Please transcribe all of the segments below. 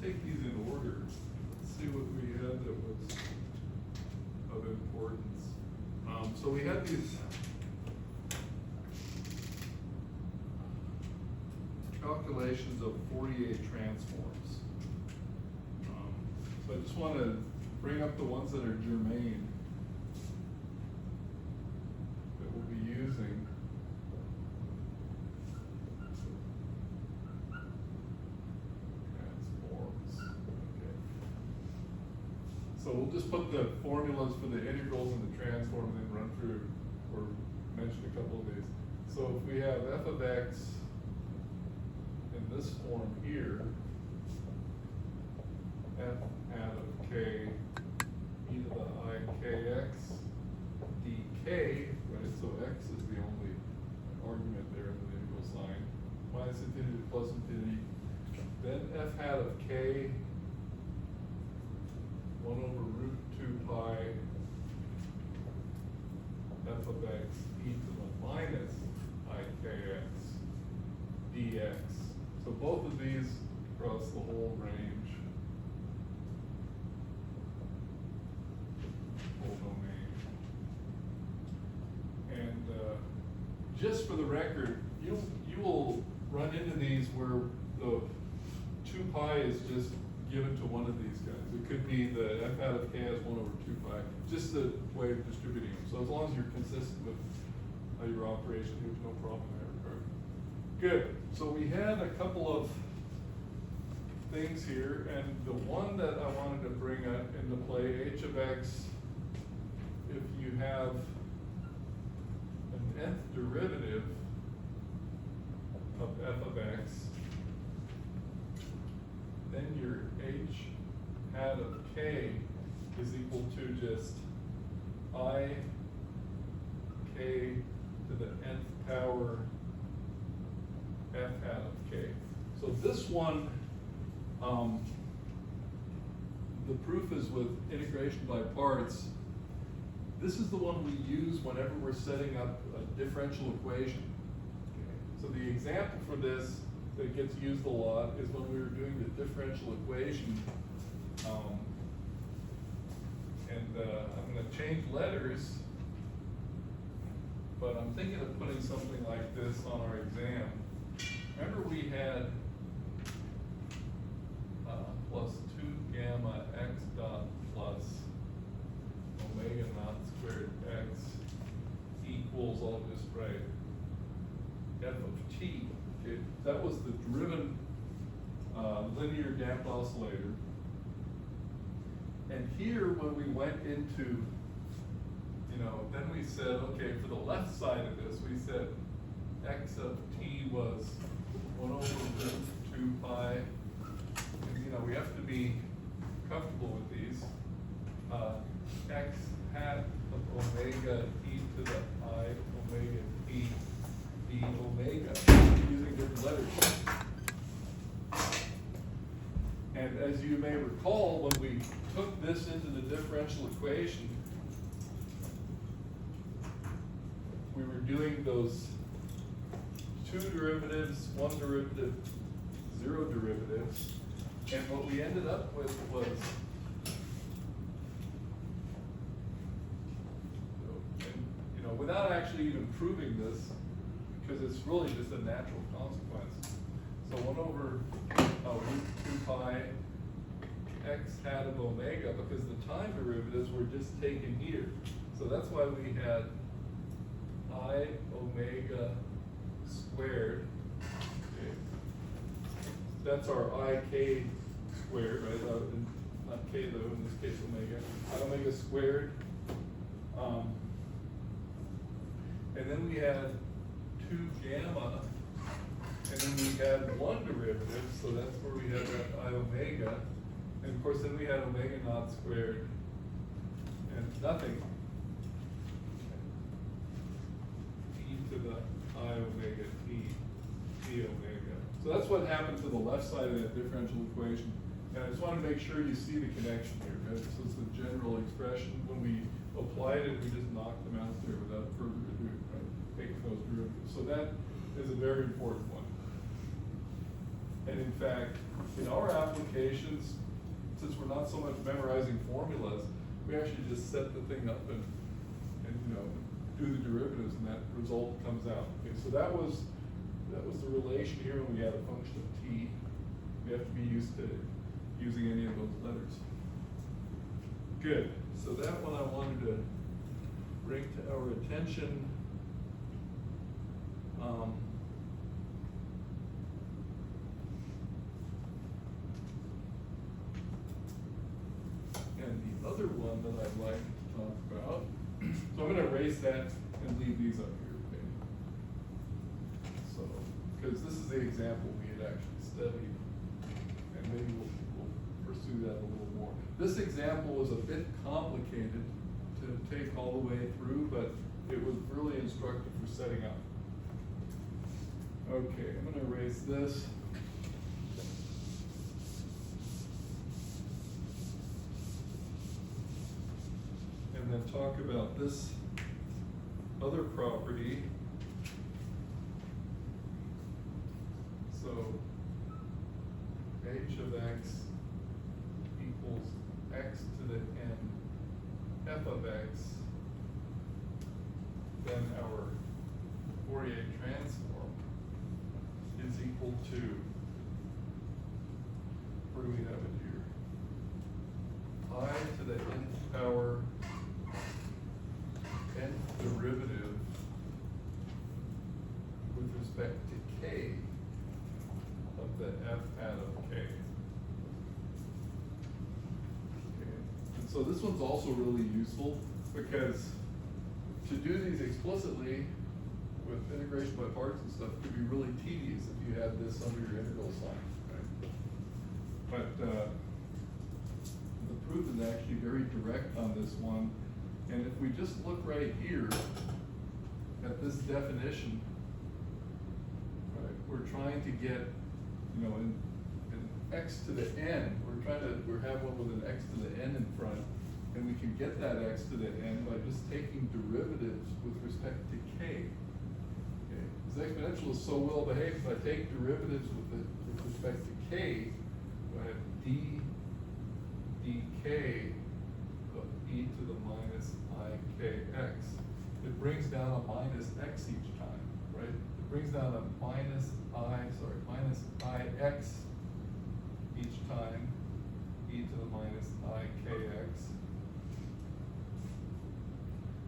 take these in order. Let's see what we had that was of importance. So we had these calculations of Fourier transforms. So I just want to bring up the ones that are germane that we'll be using. Transforms. Okay. So we'll just put the formulas for the integrals and the transform and then run through or mention a couple of these. So if we have f of x in this form here, f hat of k e to the I kx dk, right? So x is the only argument there in the integral sign, minus infinity to plus infinity. Then f hat of k 1 over root 2 pi f of x e to the minus I kx dx. So both of these across the whole range, whole domain. And just for the record, you will run into these where the 2 pi is just given to one of these guys. It could be the f hat of k has 1 over 2 pi, just the way of distributing them. So as long as you're consistent with your operation, there's no problem there. Good. So we had a couple of things here, and the one that I wanted to bring into play, h of x, if you have an nth derivative of f of x, then your h hat of k is equal to just I k to the nth power f hat of k. So this one, the proof is with integration by parts. This is the one we use whenever we're setting up a differential equation. Okay. So the example for this that gets used a lot is when we were doing the differential equation. I'm going to change letters, but I'm thinking of putting something like this on our exam. Remember we had plus 2 gamma x dot plus omega naught squared x equals, I'll just write f of t. Okay, that was the driven linear damped oscillator. And here, when we went into, then we said, okay, for the left side of this, we said x of t was 1 over root 2 pi. And, we have to be comfortable with these. X hat of omega e to the I omega t d omega, using different letters. And as you may recall, when we took this into the differential equation, we were doing those 2 derivatives, 1 derivative, 0 derivatives, and what we ended up with was, without actually even proving this, because it's really just a natural consequence. So 1 over root 2 pi x hat of omega, because the time derivatives were just taken here. So that's why we had I omega squared. Okay. That's our I k squared, right? Not k though, in this case omega. I omega squared. And then we had 2 gamma, and then we had 1 derivative, so that's where we had that I omega. And of course, then we had omega naught squared, and nothing. E to the I omega t omega. So that's what happened to the left side of that differential equation. And I just want to make sure you see the connection here, right? This is the general expression. When we applied it, we just knocked them out there without further ado, right? Taking those derivatives. So that is a very important one. And in fact, in our applications, since we're not so much memorizing formulas, we actually just set the thing up and do the derivatives, and that result comes out. Okay, so that was the relation here when we had a function of t. We have to be used to using any of those letters. Good. So that one I wanted to bring to our attention. And the other one that I'd like to talk about, so I'm going to erase that and leave these up here, okay? So, because this is the example we had actually studied, and maybe we'll pursue that a little more. This example was a bit complicated to take all the way through, but it was really instructive for setting up. Okay, I'm going to erase this. And then talk about this other property. So h of x equals x to the n f of x, then our Fourier transform is equal to, where do we have it here? I to the nth power nth derivative with respect to k of the f hat of k. Okay. And so this one's also really useful because to do these explicitly with integration by parts and stuff could be really tedious if you had this under your integral sign, right? But the proof is actually very direct on this one. And if we just look right here at this definition, right, we're trying to get, in x to the n, we have one with an x to the n in front, and we can get that x to the n by just taking derivatives with respect to k. Okay. This exponential is so well behaved, if I take derivatives with respect to k, I have dk of e to the minus ikx. It brings down a minus x each time, right? It brings down a minus ix each time, e to the minus ikx.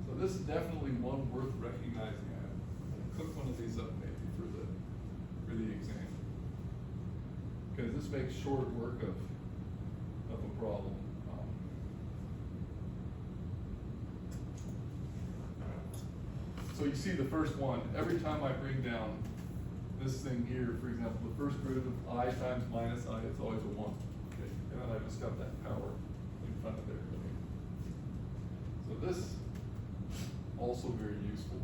So this is definitely one worth recognizing. I'll cook one of these up maybe for the exam, because this makes short work of a problem. So you see the first one, every time I bring down this thing here, for example, the first derivative of I times minus I, it's always a 1. Okay, and then I just got that power in front of there. Okay. So this also very useful.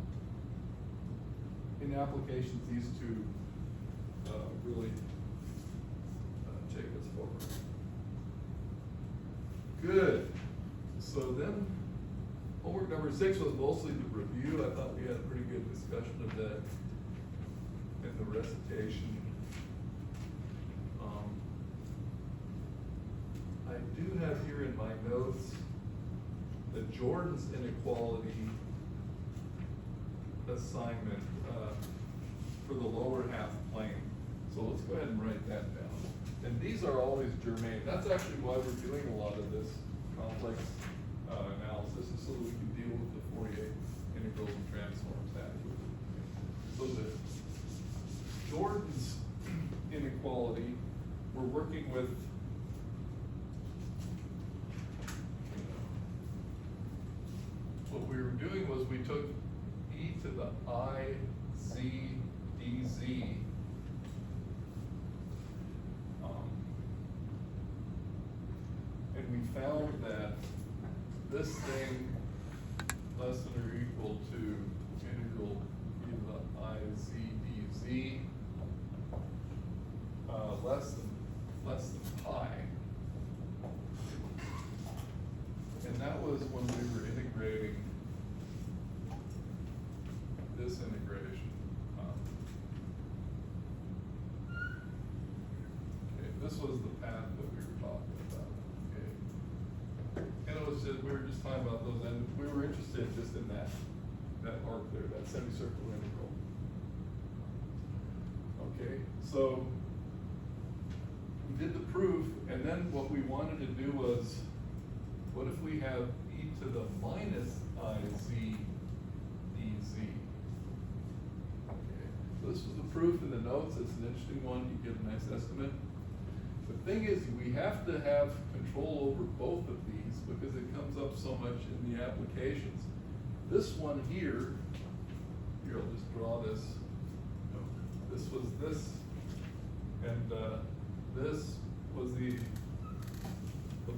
In applications, these two really take us forward. Good. So then, homework number 6 was mostly the review. I thought we had a pretty good discussion of that in the recitation. I do have here in my notes the Jordan's inequality assignment for the lower half plane. So let's go ahead and write that down. And these are always germane. That's actually why we're doing a lot of this complex analysis, is so that we can deal with the Fourier integrals and transforms adequately. So the Jordan's inequality, we're working with what we were doing was we took e to the I z dz, and we found that this thing less than or equal to integral e to the I z dz less than pi, and that was when we were integrating this integration. interested just in that arc there, that semicircular integral. Okay, so we did the proof, and then what we wanted to do was, what if we have e to the minus iz dz? Okay, so this was the proof in the notes. It's an interesting one. You get a nice estimate. The thing is, we have to have control over both of these because it comes up so much in the applications. This one here, I'll just draw this. This was this, and this was the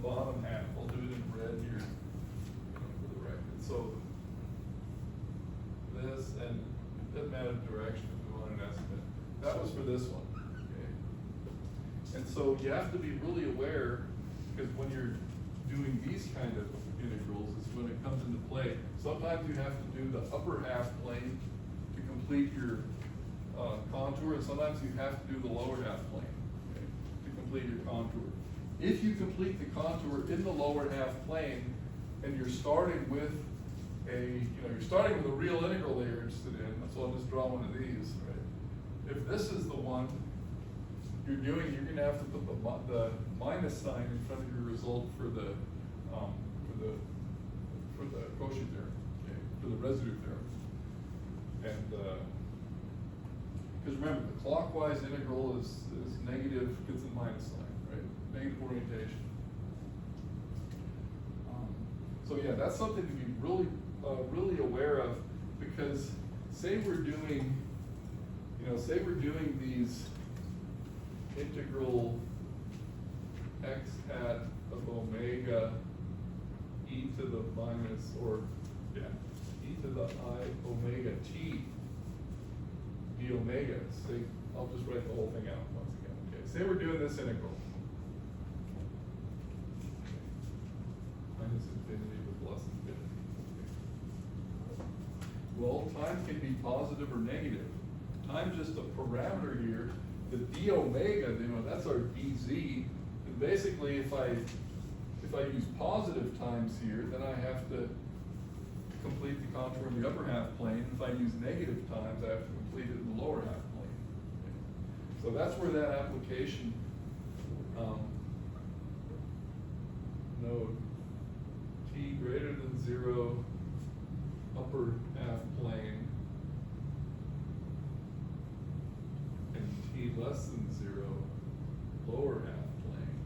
bottom half. I'll do it in red here for the record. So this, and it doesn't matter the direction if we want an estimate. That was for this one. Okay. And so you have to be really aware, because when you're doing these kind of integrals is when it comes into play. Sometimes you have to do the upper half plane to complete your contour, and sometimes you have to do the lower half plane, okay, to complete your contour. If you complete the contour in the lower half plane, and you're starting with you're starting with a real integral that you're interested in, so I'll just draw one of these, right? If this is the one you're doing, you're going to have to put the minus sign in front of your result for the quotient theorem, okay, for the residue theorem. And because remember, the clockwise integral is negative, gets a minus sign, right? Negative orientation. So yeah, that's something to be really aware of, because say we're doing these integral x hat of omega e to the minus, e to the I omega t d omega. Say, I'll just write the whole thing out once again. Okay, say we're doing this integral. Minus infinity to plus infinity. Okay. Well, time can be positive or negative. Time's just a parameter here. The d omega, that's our dz. And basically, if I use positive times here, then I have to complete the contour in the upper half plane. If I use negative times, I have to complete it in the lower half plane. Okay. So that's where that application node t greater than 0 upper half plane and t less than 0 lower half plane.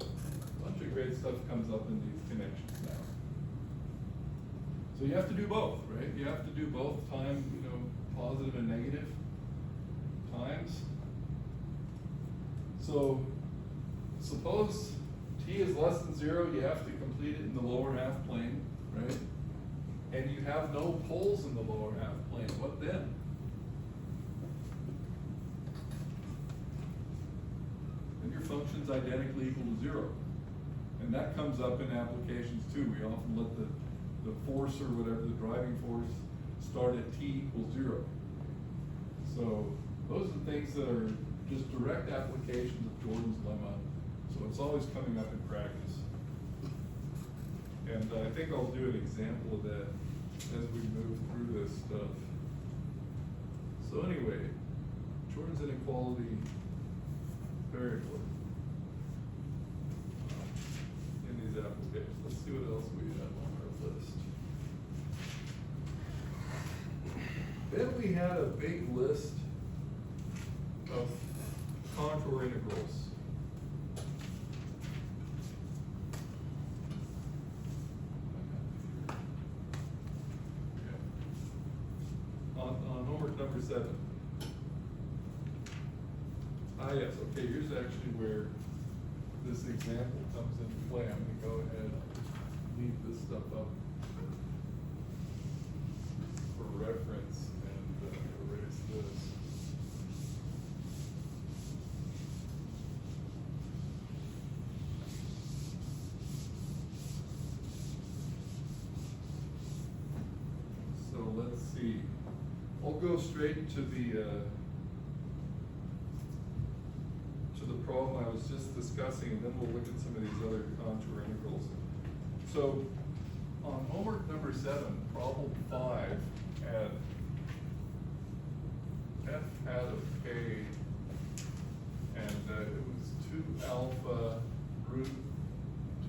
A bunch of great stuff comes up in these connections now. So you have to do both, right? You have to do both time, positive and negative times. So suppose t is less than 0, you have to complete it in the lower half plane, right? And you have no poles in the lower half plane. What then? Then your function's identically equal to 0. And that comes up in applications too. We often let the force or whatever, the driving force, start at t equals 0. So those are things that are just direct applications of Jordan's lemma. So it's always coming up in practice. And I think I'll do an example of that as we move through this stuff. So anyway, Jordan's inequality variable in these applications. Let's see what else we have on our list. Then we had a big list of contour integrals. On homework number 7. Yes, okay, here's actually where this example comes into play. I'm going to go ahead and leave this stuff up for reference and erase this. So let's see. I'll go straight to the problem I was just discussing, and then we'll look at some of these other contour integrals. So on homework number 7, problem 5 had f hat of k, and it was 2 alpha root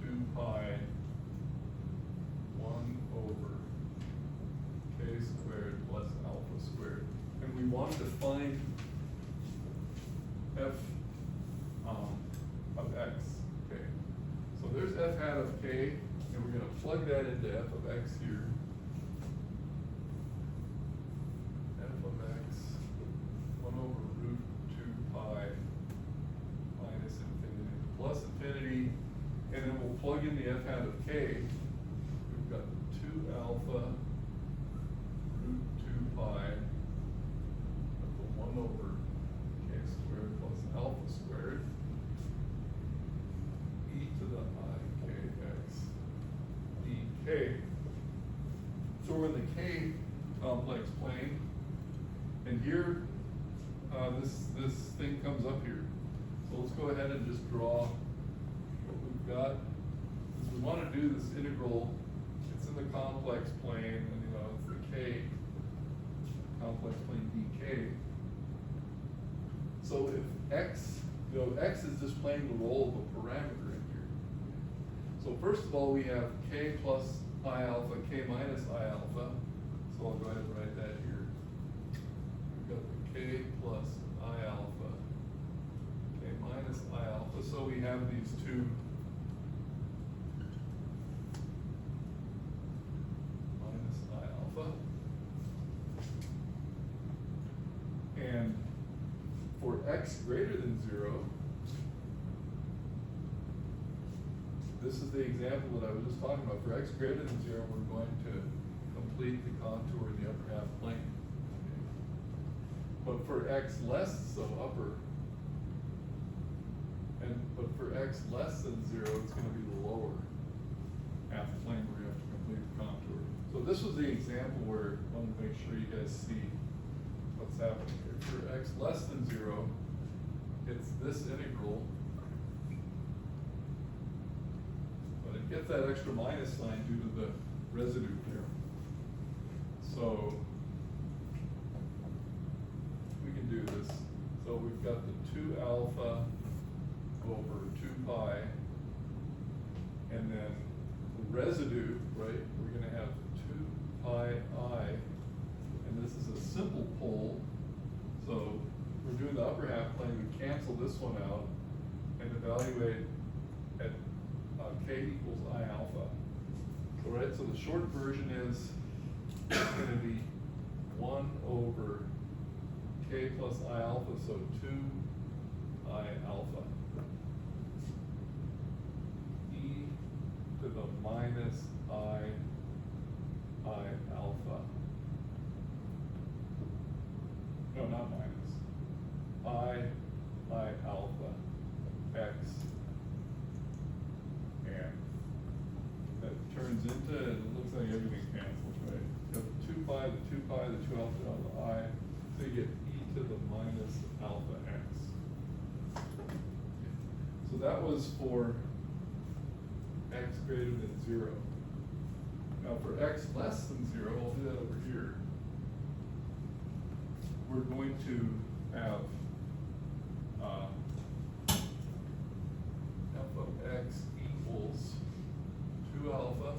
2 pi 1 over k squared plus alpha squared. And we wanted to find f of x, okay? So there's f hat of k, and we're gonna plug that into f of x here. F of x, 1 over root 2 pi minus infinity to plus infinity, and then we'll plug in the f hat of k. We've got 2 alpha root 2 pi, the 1 over k squared plus alpha squared, e to the I kx dk. So we're in the k complex plane, and here this thing comes up here. So let's go ahead and just draw what we've got. Is we want to do this integral. It's in the complex plane, and it's the k complex plane dk. So if x, x is just playing the role of a parameter in here. So first of all, we have k plus I alpha, k minus I alpha. So I'll go ahead and write that here. We've got the k plus I alpha, k minus I alpha. So we have these two minus I alpha. And for x greater than 0, this is the example that I was just talking about. For x greater than 0, we're going to complete the contour in the upper half plane. But for x less, so upper, but for x less than 0, it's going to be the lower half plane where you have to complete the contour. So this was the example where I want to make sure you guys see what's happening here. For x less than 0, it's this integral, but it gets that extra minus sign due to the residue theorem. So we can do this. So we've got the 2 alpha over 2 pi, and then the residue, right? We're going to have 2 pi I, and this is a simple pole. So we're doing the upper half plane, we cancel this one out and evaluate at k equals I alpha. So right, so the short version is it's going to be 1 over k plus I alpha, so 2 I alpha. E to the minus I alpha. No, not minus. I alpha x, and that turns into, it looks like everything cancels, right? You have the 2 pi, the 2 pi, the 2 alpha, the I, so you get e to the minus alpha x. So that was for x greater than 0. Now for x less than 0, I'll do that over here. We're going to have f of x equals 2 alpha,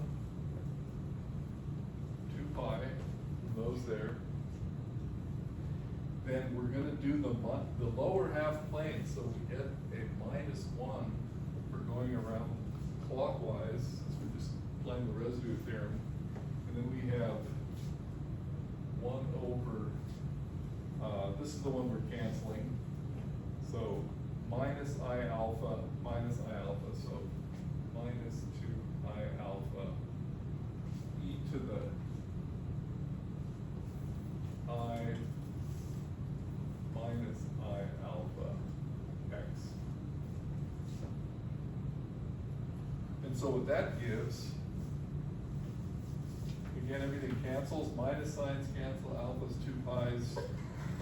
2 pi, those there. Then we're going to do the lower half plane, so we get a minus 1 for going around clockwise, since we're just playing the residue theorem. And then we have 1 over, this is the one we're canceling. So minus I alpha, so minus 2 I alpha, e to the I minus I alpha x. And so what that gives, again, everything cancels, minus signs cancel, alpha's 2 pi's.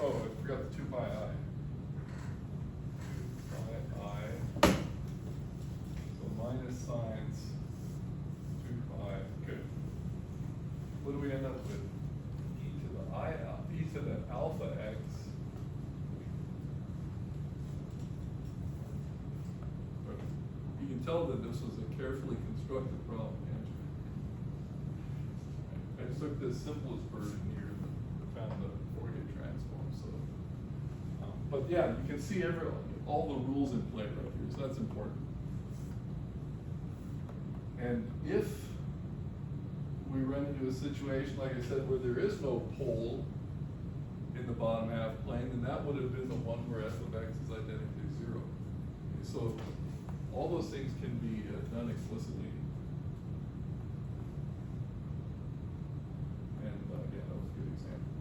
Oh, I forgot the 2 pi I. 2 pi I. So minus signs, 2 we end up with? E to the e to the alpha x. But you can tell that this was a carefully constructed problem, can't you? I just took the simplest version here and found the Fourier transform, so. But yeah, you can see all the rules in play right here, so that's important. And if we run into a situation, like I said, where there is no pole in the bottom half plane, then that would have been the one where f of x is identically 0. Okay, so all those things can be done explicitly. And yeah, that was a good example.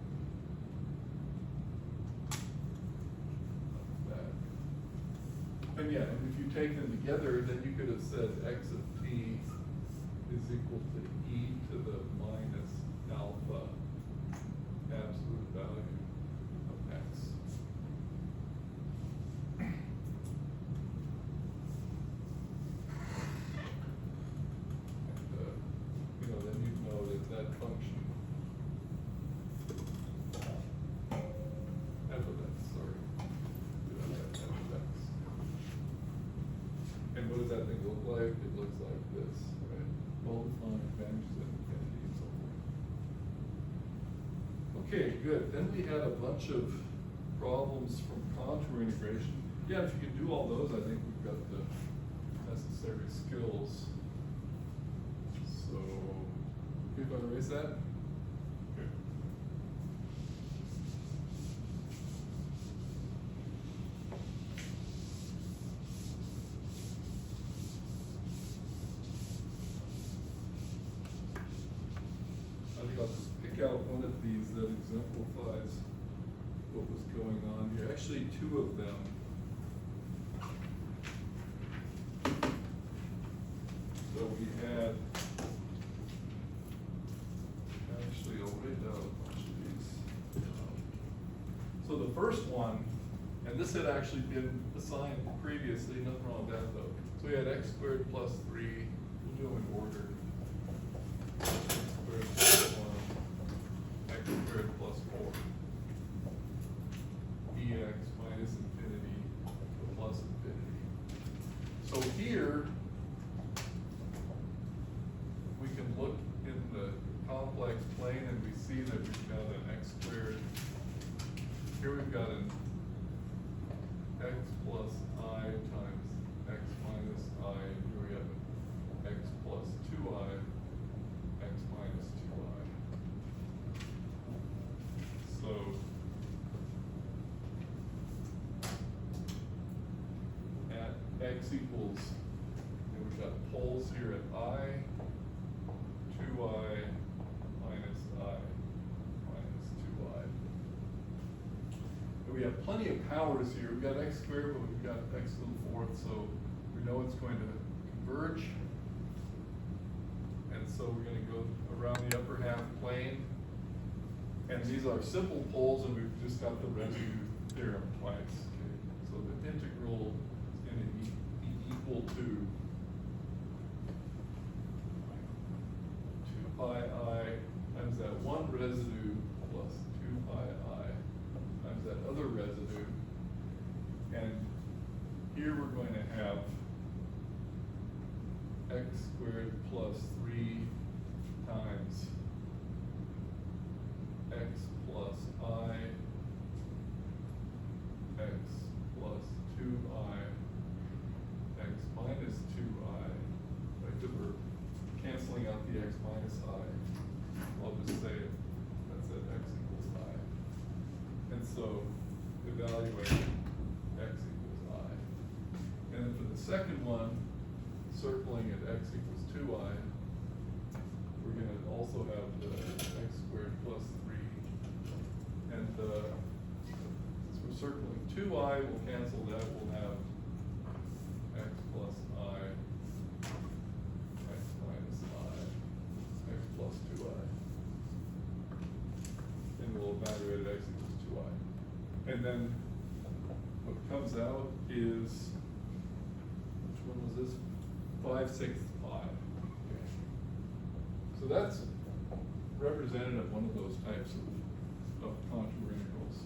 And yeah, and if you take them together, then you could have said x of t is equal to e to the minus alpha absolute value of x. And then you'd know that function f of x, sorry. F of x. And what does that thing look like? It looks like this, right? Well-defined advantages of infinity and so forth. Okay, good. Then we had a bunch of problems from contour integration. Yeah, if you can do all those, I think we've got the necessary skills. So, if I erase that? Okay. I think I'll just pick out one of these that exemplifies what was going on here. Actually, two of them. So we had, actually, I'll write out a bunch of these. So the first one, and this had actually been assigned previously, nothing wrong with that though. So we had x squared plus 3, we'll do them in order. X squared plus 1, x squared plus 4, dx minus infinity to plus infinity. So here, we can look in the complex plane and we see that we've got an x squared. Here we've got an x plus I times x minus I. Here we have an x plus 2I, x minus 2I. So at x equals, and we've got poles here at I, 2I minus I minus 2I. And we have plenty of powers here. We've got x squared, but we've got x to the fourth, so we know it's going to converge. And so we're going to go around the upper half plane. And these are simple poles, and we've just got the residue theorem twice. Okay. So the integral is going to be equal to 2 pi I times that one residue plus 2 pi I times that other residue. And here we're going to have x squared plus 3 times x plus I, x plus 2I, x minus 2I. Like that we're canceling out the x minus I. I'll just say that's at x equals I. And so evaluate x equals I. And then for the second one, circling at x equals 2I, we're going to also have the x squared plus 3. And since we're circling 2I, we'll cancel that. We'll have x plus I, x minus I, x plus 2I. And we'll evaluate at x equals 2I. And then what comes out is, which one was this? 5/6 pi. Okay. So that's representative one of those types of contour integrals.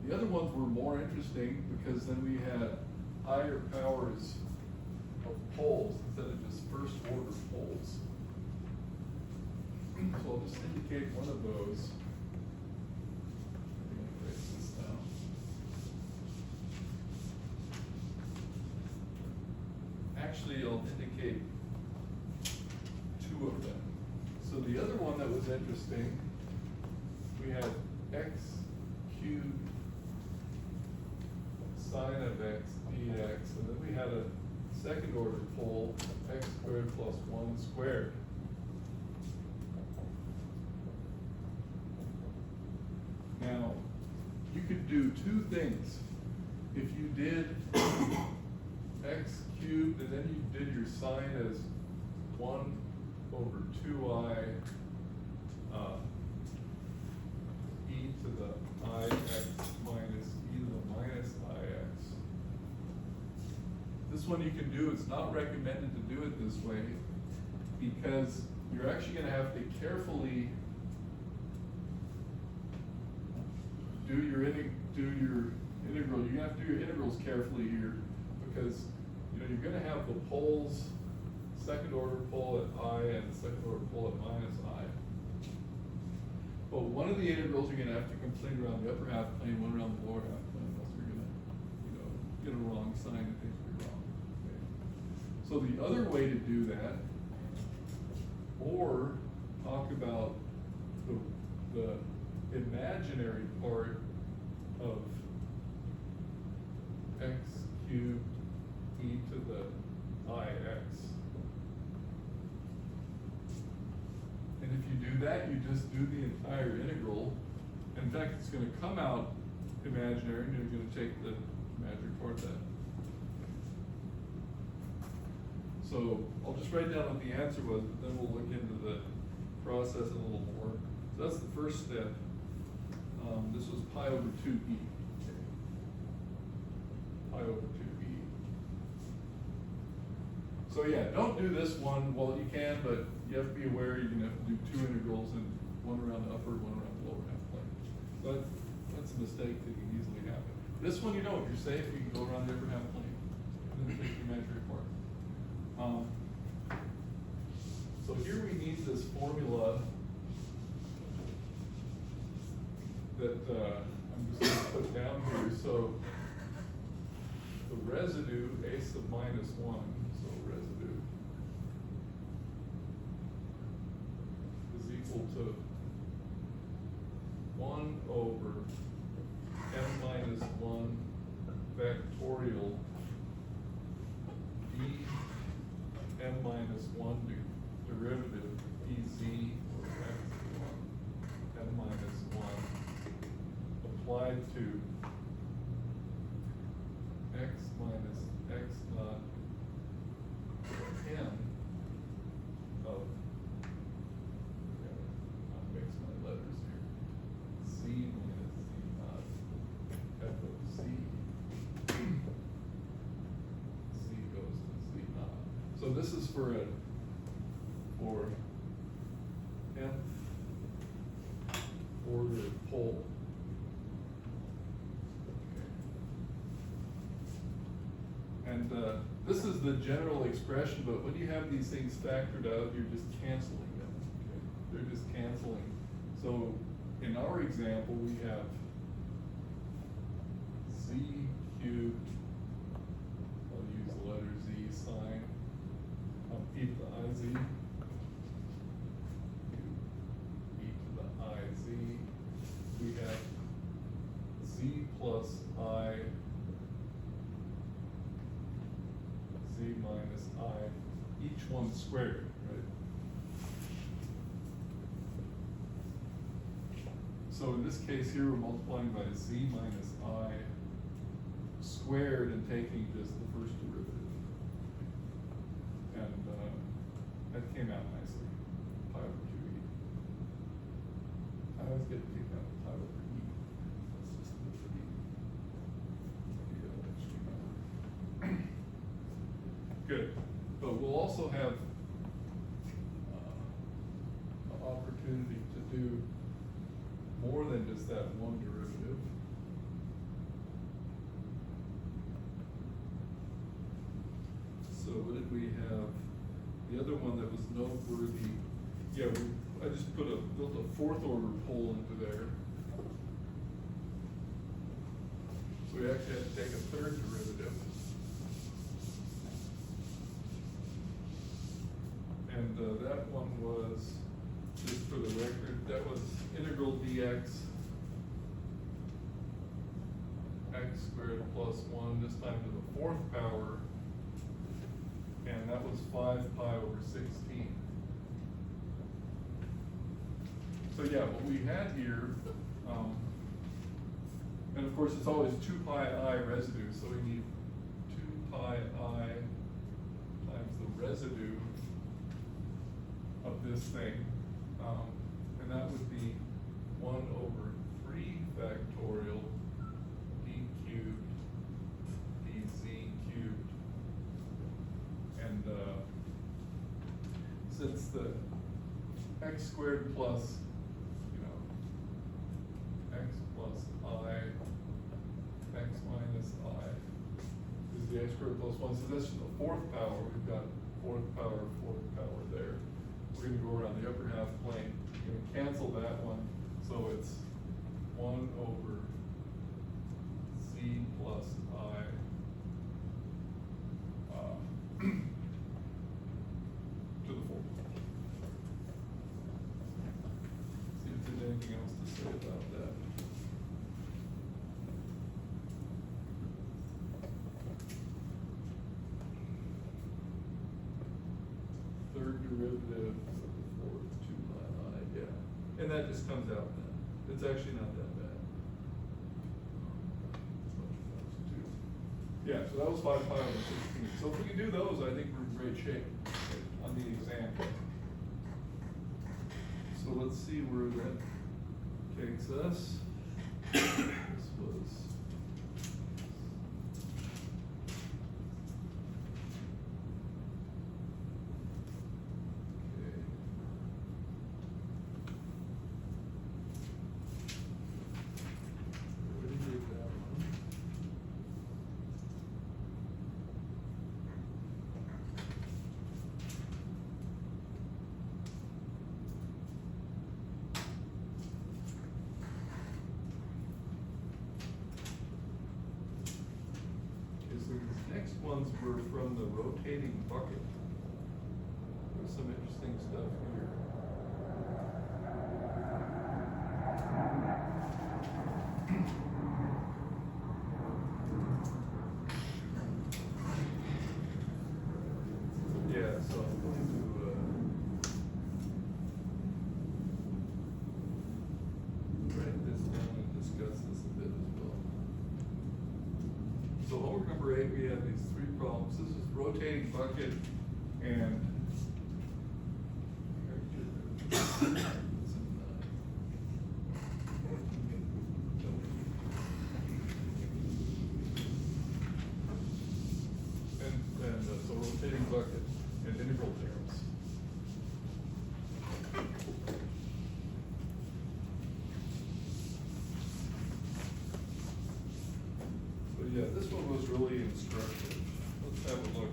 The other ones were more interesting because then we had higher powers of poles instead of just first order poles. So I'll just indicate one of those. I'm going to erase this down. Actually, I'll indicate two of them. So the other one that was interesting, we had x cubed sine of x dx, and then we had a second order pole, x squared plus 1 squared. Now, you could do two things. If you did x cubed and then you did your sine as 1 over 2i e to the ix minus e to the minus ix. This one you can do, it's not recommended to do it this way because you're actually going to have to carefully do your integral. You have to do your integrals carefully here because you're going to have the poles, second order pole at I and the second order pole at minus I. But one of the integrals you're going to have to complete around the upper half plane, one around the lower half plane, else you're going to get a wrong sign and things will be wrong. Okay. So the other way to do that, or talk about the imaginary part of x cubed e to the ix. And if you do that, you just do the entire integral. In fact, it's going to come out imaginary, and you're going to take the imaginary part of that. So I'll just write down what the answer was, but then we'll look into the process a little more. So that's the first step. This was pi over 2e. Okay. Pi over 2e. So yeah, don't do this one. Well, you can, but you have to be aware you're going to have to do two integrals, and one around the upper, one around the lower half plane. But that's a mistake that can easily happen. This one you don't. You're safe. You can go around the upper half plane and then take the imaginary part. So here we need this formula that I'm just going to put down here. So the residue, a sub minus 1, so residue is equal to 1 over n minus 1 factorial d n minus 1 derivative dz or x1 n minus 1 applied to x minus x naught n of, I'll mix my letters here, z minus z naught f of z. Z goes to z naught. So this is for nth order pole. And this is the general expression, but when you have these things factored out, you're just canceling them. Okay? They're just canceling. So in our example, we have z cubed, I'll use the letter z sine of e to the iz, e to the iz. We have z plus I, z minus I, each one squared, right? So in this case here, we're multiplying by z minus I squared and taking just the first derivative. And that came out nicely, pi over 2e. I always get kicked out of pi over e. That's just the extreme number. Good. But we'll also have opportunity to do more than just that one derivative. So what did we have? The other one that was noteworthy, yeah, I just built a fourth order pole into there. So we actually had to take a third derivative. And that one was, just for the record, that was integral dx x squared plus 1, this time to the fourth power, and that was 5 pi over 16. So yeah, what we had here, and of course it's always 2 pi I residue, so we need 2 pi I times the residue of this thing, and that would be 1 over 3 factorial d cubed dz cubed, and since the x squared plus, x plus I, x minus I is the x squared plus 1, so this is the fourth power, we've got fourth power there. We're going to go around the upper half plane. We're going to cancel that one, so it's 1 over z plus I to the fourth. See if there's anything else to say about that. Third derivative of the fourth 2 pi I, yeah. And that just comes out then. It's actually not that bad. Yeah, so that was 5 pi over 16. So if we can do those, I think we're in great shape on the exam. So let's see where that takes us. This was next ones were from the rotating bucket. There's some interesting stuff here. Yeah, so I'm going to write this down and discuss this a bit as well. So homework number 8, we have these 3 problems. This is rotating bucket and so rotating bucket and integral theorems. So yeah, this one was really instructive. Let's have a look.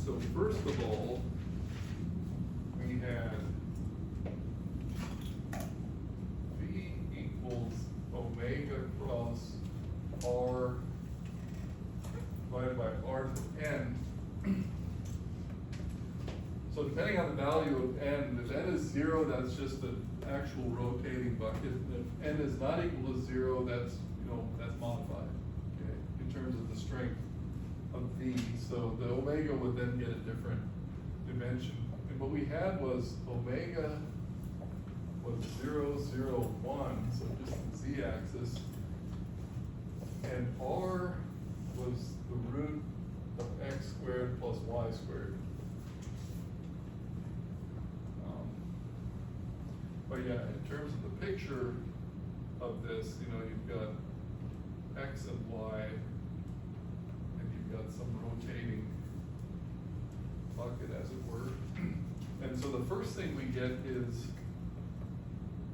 So first of all, we had V equals omega cross R divided by R to N. So depending on the value of N, if N is 0, that's just the actual rotating bucket. And if N is not equal to 0, that's, that's modified, okay, in terms of the strength of V. So the omega would then get a different dimension. And what we had was omega was 0, 0, 1, so just the z-axis. And R was the root of x squared plus y squared. But yeah, in terms of the picture of this, you've got x and y, and you've got some rotating bucket, as it were. And so the first thing we get is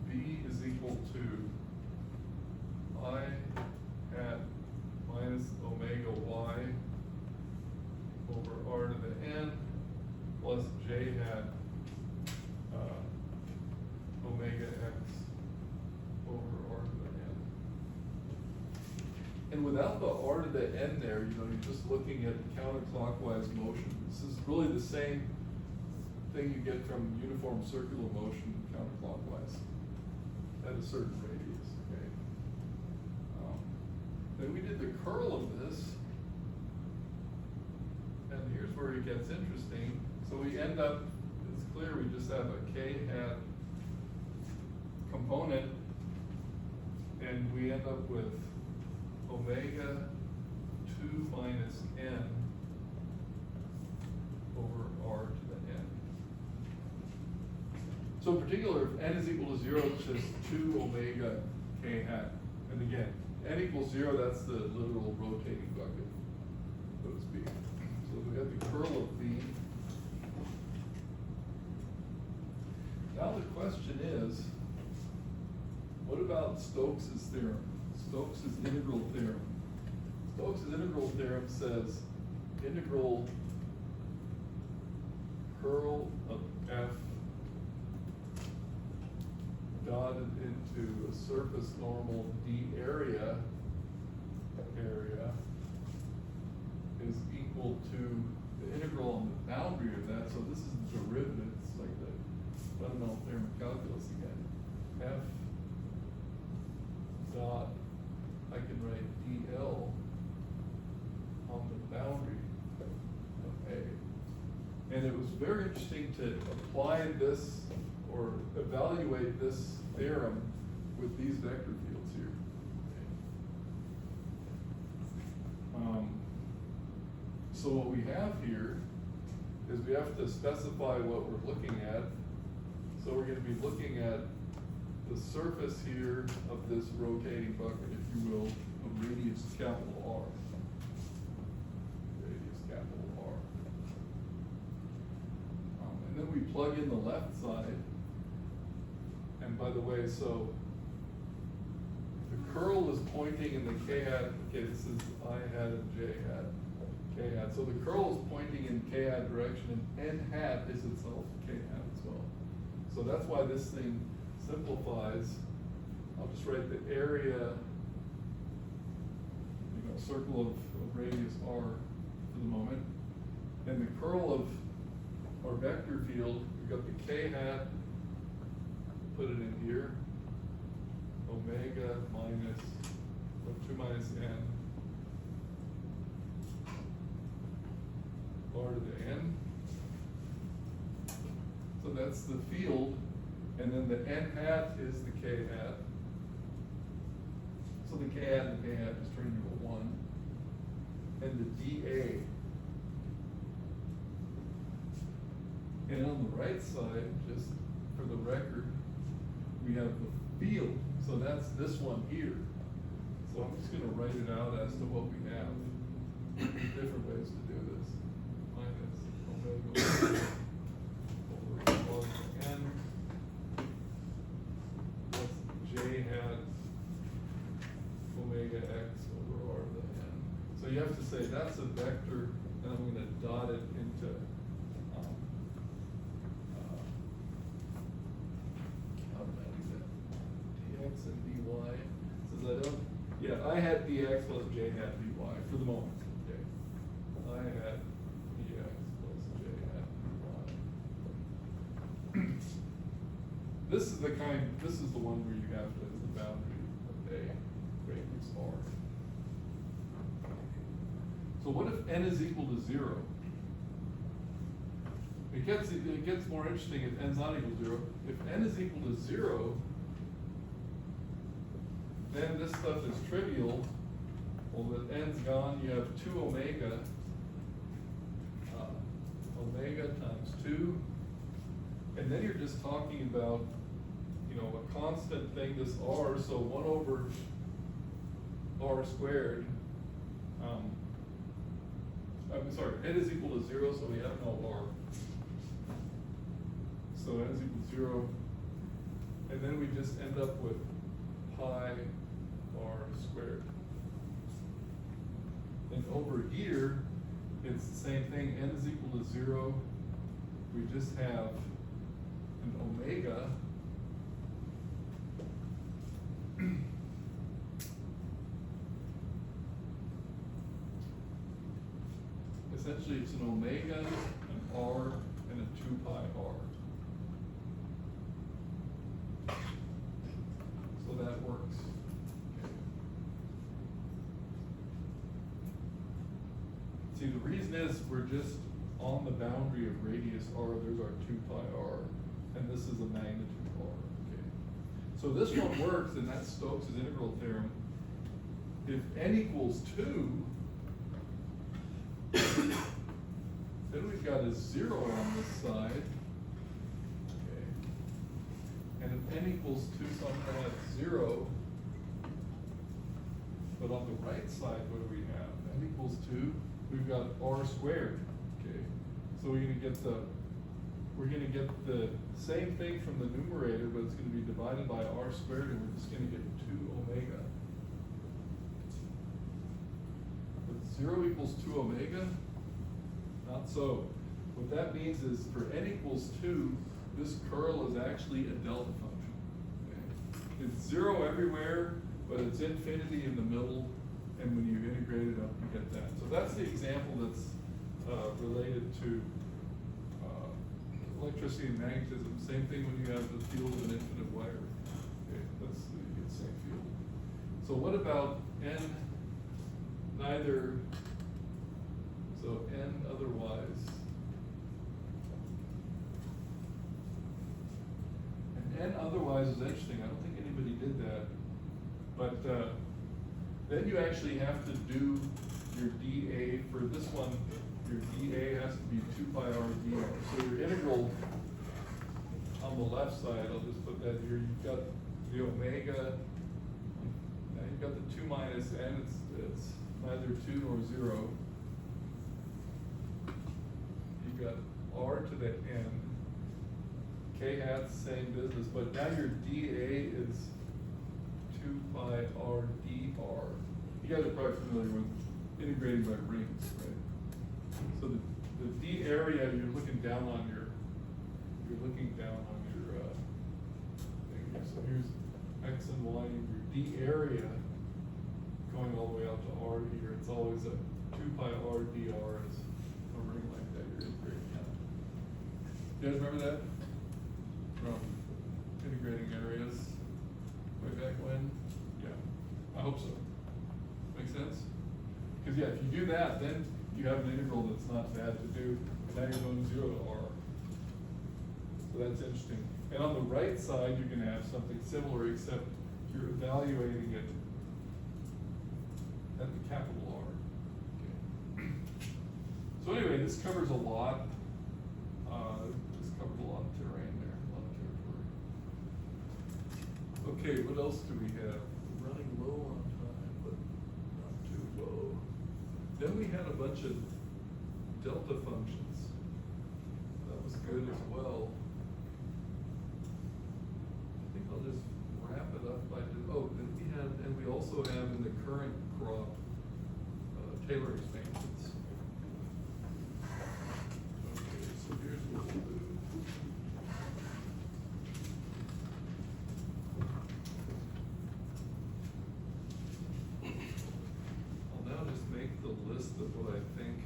B is equal to I hat minus omega y over r to the n plus j hat omega x over r to the n. And without the r to the n there, you're just looking at counterclockwise motion. This is really the same thing you get from uniform circular motion counterclockwise at a certain radius, okay? Then we did the curl of this, and here's where it gets interesting. So we end up, it's clear we just have a k hat component, and we end up with omega 2 minus n over r to the n. So in particular, if n is equal to 0, it's just 2 omega k hat. And again, n equals 0, that's the literal rotating bucket, so to speak. So we have the curl of v. Now the question is, what about Stokes' theorem? Stokes' integral theorem. Stokes' integral theorem says integral curl of f dotted into a surface normal d area is equal to the integral on the boundary of that. So this is the derivative. It's like the fundamental theorem of calculus again. F dot, I can write dl on the boundary of A. And it was very interesting to apply this or evaluate this theorem with these vector fields here. So what we have here is we have to specify what we're looking at. So we're going to be looking at the surface here of this rotating bucket, if you will, of radius capital R. Radius capital R. And then we plug in the left side. And by the way, so the curl is pointing in the k hat, okay, this is I hat and j hat, k hat. So the curl is pointing in k hat direction, and n hat is itself k hat as well. So that's why this thing simplifies. I'll just write the area, circle of radius r for the moment. And the curl of our vector field, we've got the k hat, put it in here, omega minus 2 minus n r to the n. So that's the field, and then the n hat is the k hat. So the k hat and the k hat is turned into a 1. And the dA. And on the right side, just for the record, we have the field. So that's this one here. So I'm just going to write it out as to what we have. Different ways to do this. Minus omega over n plus j hat omega x over r to the n. So you have to say that's a vector, and I'm going to dot it into dx and dy. Says I don't, I had dx plus j hat dy for the moment. Okay. I had dx plus j hat dy. This is the one where you have to, as the boundary of A, radius r. So what if n is equal to 0? It gets more interesting if n is not equal to 0. If n is equal to 0, then this stuff is trivial. Well, the n's gone. You have 2 omega. Omega times 2. And then you're just talking about, a constant thing, this r. So 1 over r squared. I'm sorry, n is equal to 0, so we have no r. and then we just end up with pi r squared. And over here, it's the same thing, n is equal to 0. We just have an omega. Essentially, it's an omega, an r, and a 2 pi r. So that works. Okay. See, the reason is we're just on the boundary of radius r. There's our 2 pi r, and this is a magnitude r. Okay. So this one works, and that's Stokes' integral theorem. If n equals 2, then we've got a 0 on this side. Okay. And if n equals 2, somehow that's 0. But on the right side, what do we have? N equals 2, we've got r squared. Okay. So we're gonna get the same thing from the numerator, but it's gonna be divided by r squared, and we're just gonna get 2 omega. But 0 equals 2 omega? Not so. What that means is for n equals 2, this curl is actually a delta function. Okay? It's 0 everywhere, but it's infinity in the middle, and when you integrate it up, you get that. So that's the example that's related to electricity and magnetism. Same thing when you have the field of an infinite wire. Okay, that's you get the same field. So what about n neither? So n otherwise. And n otherwise is interesting. I don't think anybody did that. But then you actually have to do your dA for this one. Your dA has to be 2 pi r dr. So your integral on the left side, I'll just put that here. You've got the omega. Now you've got the 2 minus n. It's neither 2 nor 0. You've got r to the n. K hat's same business, but now your dA is 2 pi r dr. You guys are probably familiar with integrating by rings, right? So the d area, you're looking down on your thing here. So here's x and y, and your d area going all the way out to r here. It's always a 2 pi r dr is a ring like that you're integrating out. You guys remember that? From integrating areas way back when? Yeah, I hope so. Make sense? Because yeah, if you do that, then you have an integral that's not bad to do, and now you're going 0 to r. So that's interesting. And on the right side, you're going to have something similar, except you're evaluating it at the capital R. Okay. So anyway, this covers a lot. This covered a lot of terrain there, a lot of territory. Okay, what else do we have? We're running low on time, but not too low. Then we had a bunch of delta functions. That was good as well. I think I'll just wrap it up by, and we also have in the current crop, Taylor expansions. Okay, so here's what we'll do. I'll now just make the list of what I think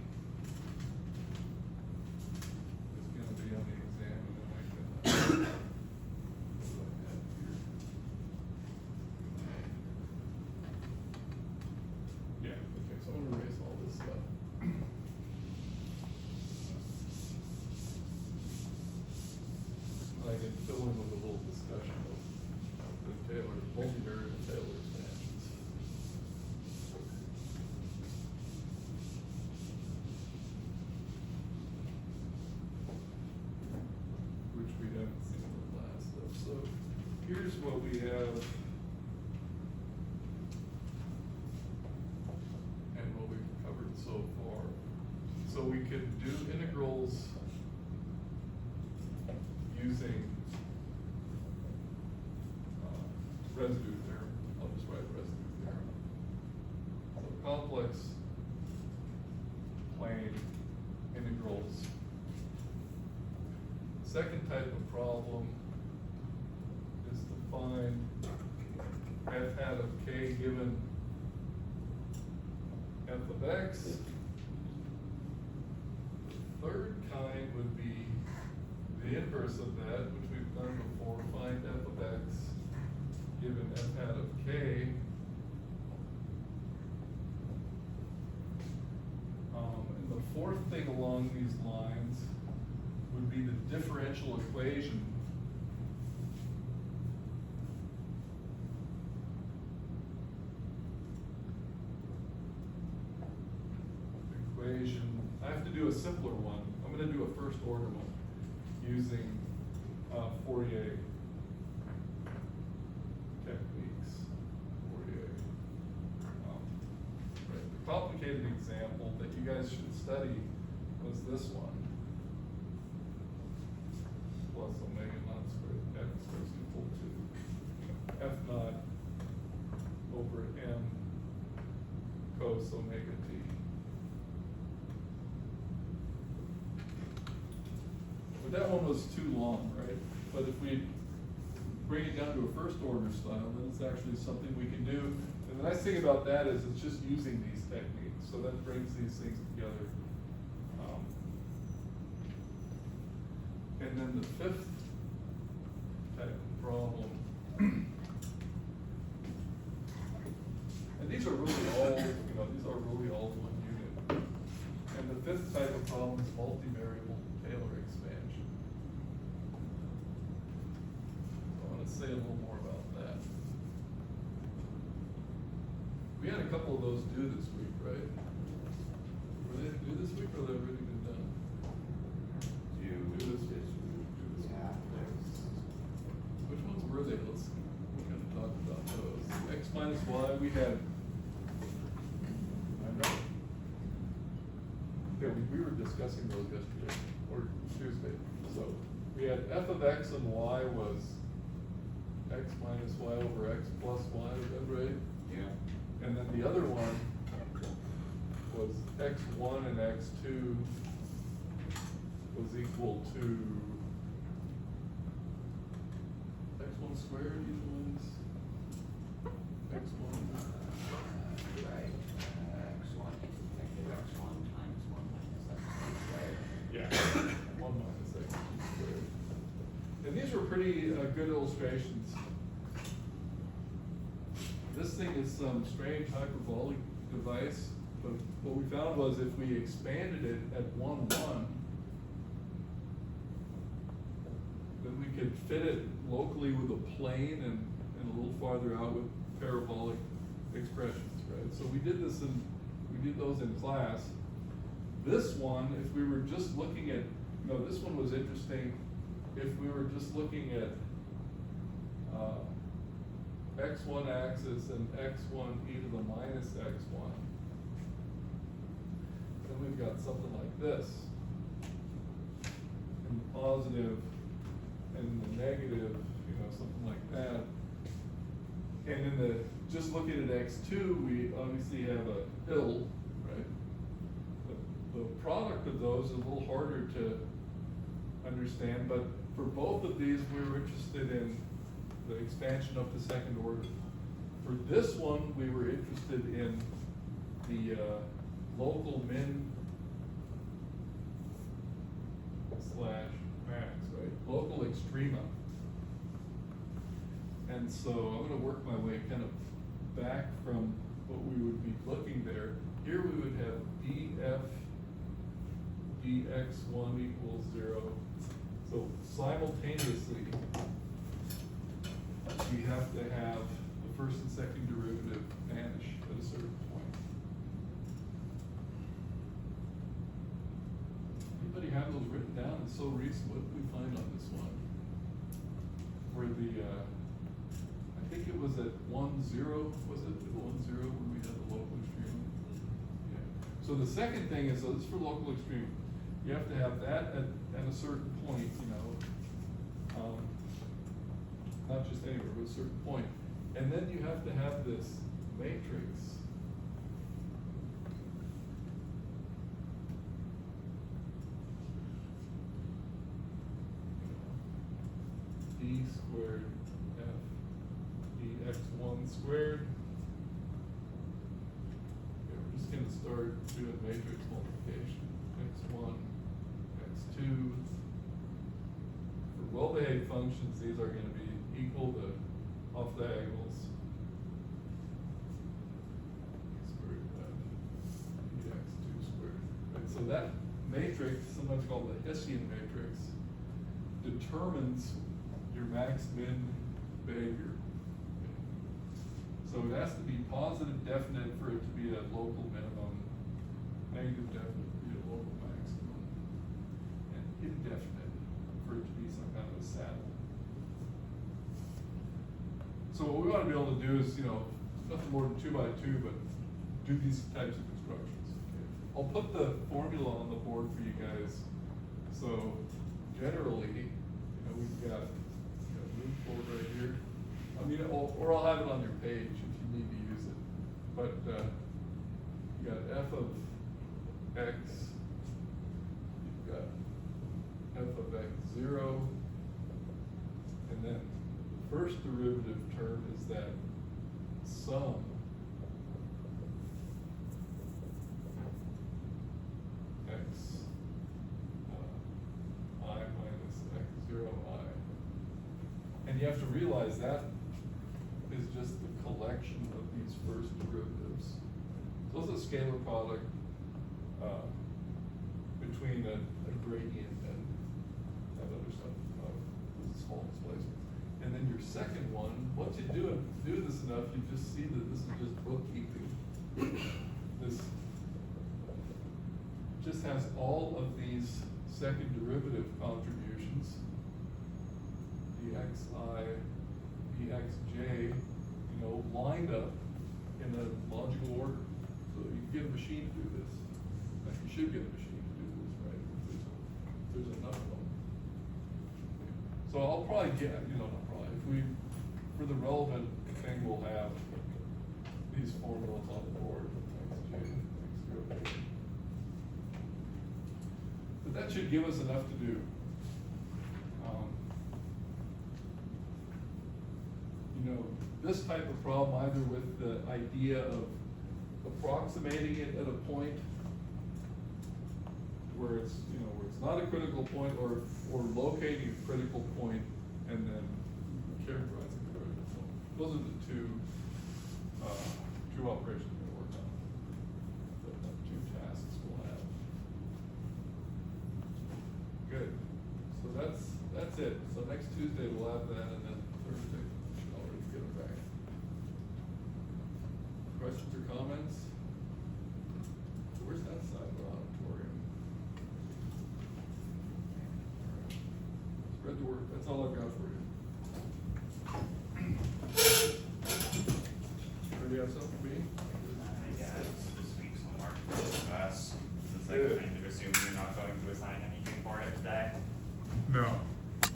is going to be on the exam, and then I can what do I have here? Yeah, okay, so I'm going to erase all this stuff. I can fill in with a little discussion of the Taylor, multivariable Taylor expansions. Which we haven't seen in the last stuff. So here's what we have. And what we've covered so far. So we could do integrals using second type of problem is to find f hat of k given f of x. The third kind would be the inverse of that, which we've done before, find f of x given f hat of k. And the fourth thing along these lines would be the differential equation I have to do a simpler one. I'm going to do a first order one using Fourier techniques. Fourier. Right. The complicated example that you guys should study was this one. Plus omega naught squared x is equal to f naught over m cos omega t. But that one was too long, right? But if we bring it down to a first order style, then it's actually something we can do. And the nice thing about that is it's just using these techniques. So that brings these things together. And then the fifth type of problem, and these are really all, these are really all one unit. And the fifth type of problem is multivariable Taylor expansion. I want to say a little more about that. We had a couple of those due this week, right? Were they due this week or have they already been done? Due this week. Which ones were they? Let's kind of talk about those. X minus y, we had. I know. Yeah, we were discussing those yesterday or Tuesday. So we had f of x and y was x minus y over x plus y. Is that right? Yeah. And then the other one was x1 and x2 was equal to x1 squared equals x1. Right. X1 times 1 minus x squared. Yeah. 1 minus x squared. And these were pretty good illustrations. This thing is some strange hyperbolic device, but what we found was if we expanded it at 1, 1, then we could fit it locally with a plane and a little farther out with parabolic expressions, right? So we did this we did those in class. This one, if we were just looking at, this one was interesting. If we were just looking at x1 axis and x1 e to the minus x1, then we've got something like this. And the positive and the negative, something like that. And in the, just looking at x2, we obviously have a hill, right? The product of those is a little harder to understand, but for both of these, we were interested in the expansion of the second order. For this one, we were interested in the local min slash max, right? Local extrema. And so I'm going to work my way kind of back from what we would be looking there. Here we would have df dx1 equals 0. So simultaneously, we have to have the first and second derivative vanish at a certain point. Anybody have those written down? It's so recent. What did we find on this one? Where the, I think it was at 1, 0, was it at 1, 0 when we had the local extreme? Yeah. So the second thing is, so this is for local extreme. You have to have that at a certain point, not just anywhere, but a certain point. And then you have to have this matrix. squared f dx1 squared. Okay, we're just gonna start doing matrix multiplication. x1, x2. For well-behaved functions, these are gonna be equal to off diagonals. Squared f dx2 squared. Right, so that matrix, sometimes called the Hessian matrix, determines your max-min behavior. So it has to be positive definite for it to be a local minimum, negative definite to be a local maximum, and indefinite for it to be some kind of a saddle. So what we want to be able to do is, nothing more than 2 by 2, but do these types of constructions. Okay. I'll put the formula on the board for you guys. So generally, we've got move forward right here. I mean, or I'll have it on your page if you need to use it. But you got f of x, you've got f of x0, and then the first derivative term is that sum x I minus x0 I. And you have to realize that is just the collection of these first derivatives. So it's a scalar product between a gradient and that other stuff, small displacement. And then your second one, once you do this enough, you just see that this is just bookkeeping. This just has all of these second derivative contributions, dxi, dxj, lined up in a logical order. So you can get a machine to do this. Like you should get a machine to do this, right? There's enough of them. So I'll probably get, not probably, for the relevant thing, we'll have these formulas on the board. xj, x0. But that should give us enough to do. This type of problem, either with the idea of approximating it at a point where it's, where it's not a critical point, or locating a critical point and then characterizing the critical point. Those are the two operations we're going to work on. The 2 tasks we'll have. Good. So that's it. So next Tuesday we'll have that, and then Thursday we should already get it back. Questions or comments? Where's that side of the auditorium? Spread the word. That's all I've got for you. Anybody have something for me? Yeah, this week's homework for us. Since I kind of assume you're not going to assign anything for it today. No.